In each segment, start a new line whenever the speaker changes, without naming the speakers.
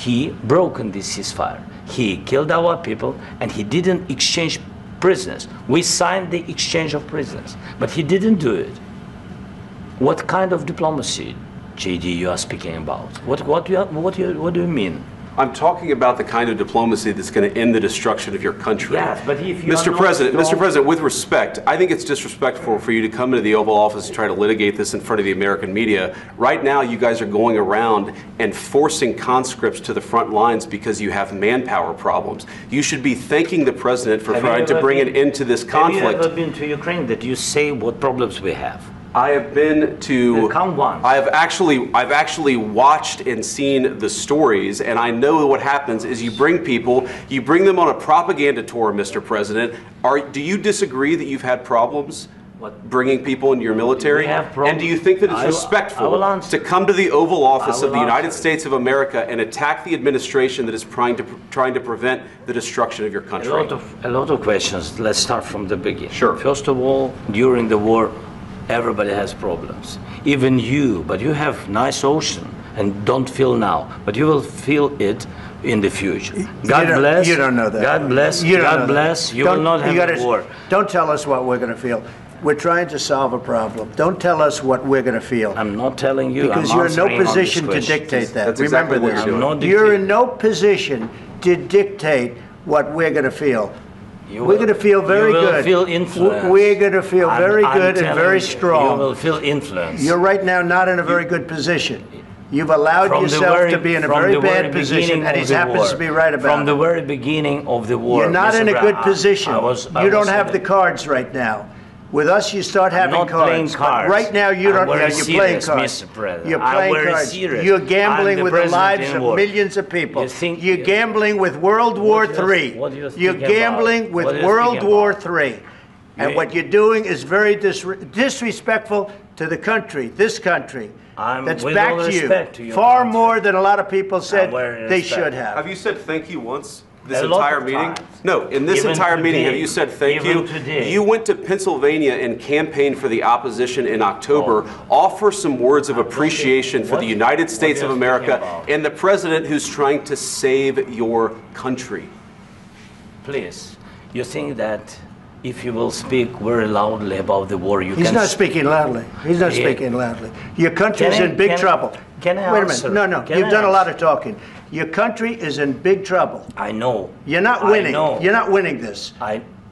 he broken this ceasefire. He killed our people, and he didn't exchange prisoners. We signed the exchange of prisoners, but he didn't do it. What kind of diplomacy, JD, you are speaking about? What do you mean?
I'm talking about the kind of diplomacy that's going to end the destruction of your country.
Yes, but if you
Mr. President, with respect, I think it's disrespectful for you to come into the Oval Office and try to litigate this in front of the American media. Right now, you guys are going around and forcing conscripts to the front lines because you have manpower problems. You should be thanking the President for trying to bring an end to this conflict.
Have you ever been to Ukraine that you say what problems we have?
I have been to.
Come once.
I've actually watched and seen the stories, and I know what happens is you bring people, you bring them on a propaganda tour, Mr. President. Do you disagree that you've had problems bringing people into your military? And do you think that it's respectful to come to the Oval Office of the United States of America and attack the administration that is trying to prevent the destruction of your country?
A lot of questions. Let's start from the beginning.
Sure.
First of all, during the war, everybody has problems, even you, but you have nice ocean and don't feel now, but you will feel it in the future. God bless.
You don't know that.
God bless. God bless. You will not have a war.
Don't tell us what we're going to feel. We're trying to solve a problem. Don't tell us what we're going to feel.
I'm not telling you.
Because you're in no position to dictate that.
That's
Remember
exactly
this. You're in no position to dictate what we're going to feel. We're going to feel very good.
You will feel influence.
We're going to feel very good and very strong.
You will feel influence.
You're right now not in a very good position. You've allowed yourself to be in a very bad position, and he happens to be right about it.
From the very beginning of the war.
You're not in a good position. You don't have the cards right now. With us, you start having cards.
Playing cards.
Right now, you don't. You're playing cards. You're playing cards. You're gambling with the lives of millions of people. You're gambling with World War III. You're gambling with World War III. And what you're doing is very disrespectful to the country, this country, that's backed you far more than a lot of people said they should have.
Have you said thank you once? This entire meeting? No, in this entire meeting, have you said thank you? You went to Pennsylvania and campaigned for the opposition in October. Offer some words of appreciation for the United States of America and the president who's trying to save your country.
Please, you think that if you will speak very loudly about the war, you can...
He's not speaking loudly. He's not speaking loudly. Your country is in big trouble.
Can I
Wait a minute. No. You've done a lot of talking. Your country is in big trouble.
I know.
You're not winning. You're not winning this.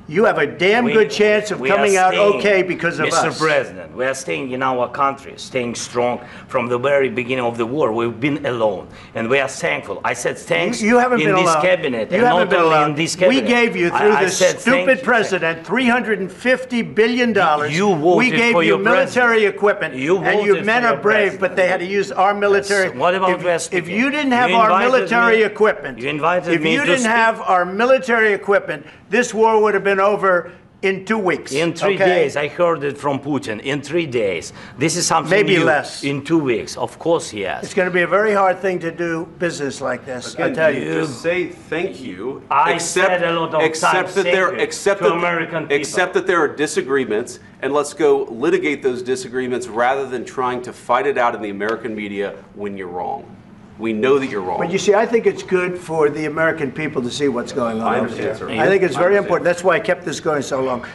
You have a damn good chance of coming out okay because of us.
Mr. President, we are staying in our country, staying strong from the very beginning of the war. We've been alone, and we are thankful. I said thanks
you haven't
in
been
this
alone.
cabinet,
you
and
haven't
not
been
only
alone.
in this cabinet.
We gave you, through this stupid president, $350 billion.
You voted
we gave
for
you
your
military equipment, and you men are brave, but they had to use our military.
Yes. What about
if you didn't have our military equipment,
if
you didn't have our military equipment, this war would have been over in 2 weeks.
In 3 days. I heard it from Putin. In 3 days. This is something
maybe
new.
Less.
In 2 weeks. Of course, yes.
It's going to be a very hard thing to do business like this.
Again,
I tell you.
Just say thank you.
I said a lot of times
accept that there are disagreements, and let's go litigate those disagreements rather than trying to fight it out in the American media when you're wrong. We know that you're wrong.
But you see, I think it's good for the American people to see what's going on.
I understand, sir.
I think it's very important. That's why I kept this going so long.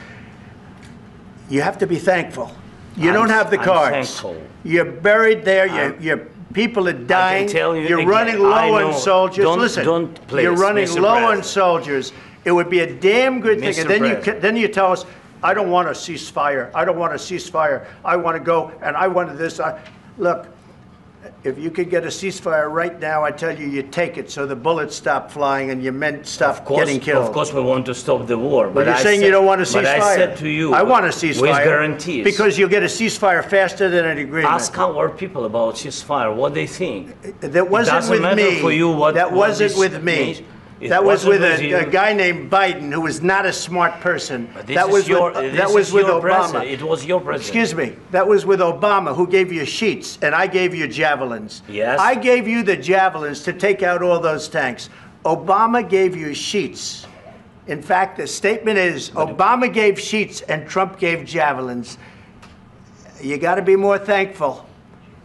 You have to be thankful. You don't have the cards.
Thankful.
You're buried there. Your people are dying.
I can tell you
You're
again,
running low on soldiers.
Listen,
you're running low on soldiers. It would be a damn good thing. And then you tell us, I don't want a ceasefire. I don't want a ceasefire. I want to go and I want this. Look. If you could get a ceasefire right now, I tell you, you take it so the bullets stop flying and your men stop getting killed.
Of course, we want to stop the war.
But you're saying you don't want a ceasefire.
But I said to you,
I want a ceasefire.
With guarantees.
Because you'll get a ceasefire faster than an agreement.
Ask our people about ceasefire, what they think.
That wasn't with me.
For you what,
that wasn't with me. That was with a guy named Biden, who was not a smart person. That was with Obama.
It was your president.
Excuse me. That was with Obama, who gave you sheets, and I gave you javelins.
Yes.
I gave you the javelins to take out all those tanks. Obama gave you sheets. In fact, the statement is Obama gave sheets and Trump gave javelins. You got to be more thankful,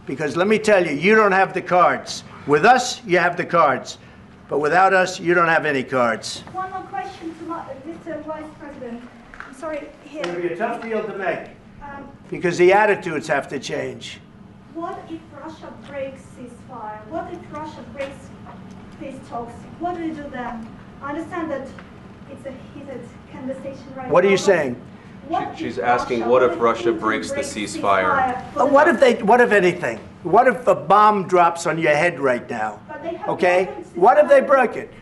because let me tell you, you don't have the cards. With us, you have the cards. But without us, you don't have any cards.
One more question to Mr. Vice President. I'm sorry, here.
It's going to be a tough deal to make. Because the attitudes have to change.
What if Russia breaks ceasefire? What if Russia breaks peace talks? What do you do then? I understand that it's a heated conversation right now.
What are you saying?
She's asking, what if Russia breaks the ceasefire?
What if anything? What if a bomb drops on your head right now? Okay? What if they broke it?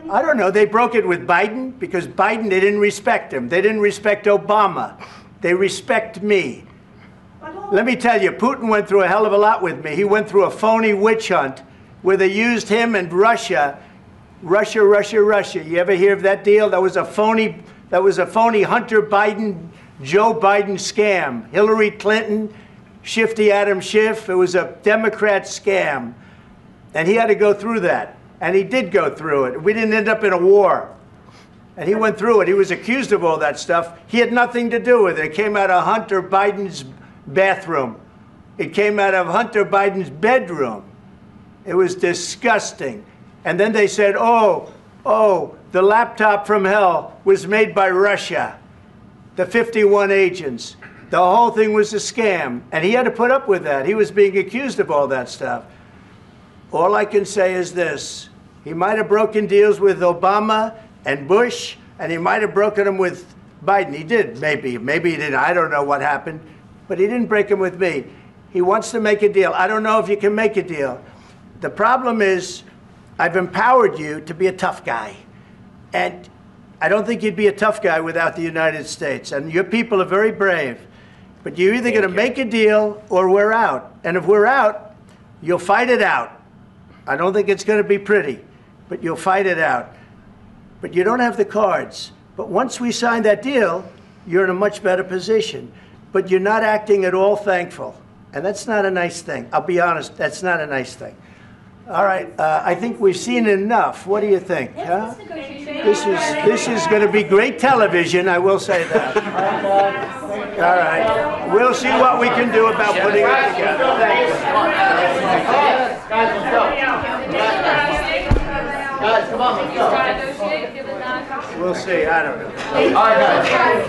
I don't know. They broke it with Biden because Biden, they didn't respect him. They didn't respect Obama. They respect me. Let me tell you, Putin went through a hell of a lot with me. He went through a phony witch hunt where they used him and Russia. Russia. You ever hear of that deal? That was a phony Hunter Biden, Joe Biden scam. Hillary Clinton, Shifty Adam Schiff. It was a Democrat scam. And he had to go through that. And he did go through it. We didn't end up in a war. And he went through it. He was accused of all that stuff. He had nothing to do with it. It came out of Hunter Biden's bathroom. It came out of Hunter Biden's bedroom. It was disgusting. And then they said, oh, the laptop from hell was made by Russia. The 51 agents. The whole thing was a scam. And he had to put up with that. He was being accused of all that stuff. All I can say is this. He might have broken deals with Obama and Bush, and he might have broken them with Biden. He did, maybe. Maybe he didn't. I don't know what happened. But he didn't break them with me. He wants to make a deal. I don't know if you can make a deal. The problem is, I've empowered you to be a tough guy. And I don't think you'd be a tough guy without the United States. And your people are very brave. But you're either going to make a deal or we're out. And if we're out, you'll fight it out. I don't think it's going to be pretty, but you'll fight it out. But you don't have the cards. But once we sign that deal, you're in a much better position. But you're not acting at all thankful. And that's not a nice thing. I'll be honest, that's not a nice thing. All right, I think we've seen enough. What do you think? Huh? This is going to be great television, I will say that. All right, we'll see what we can do about putting it together. Thank you.
Guys, let's go. Guys, come on, let's go.
We'll see, I don't know.
All right, guys.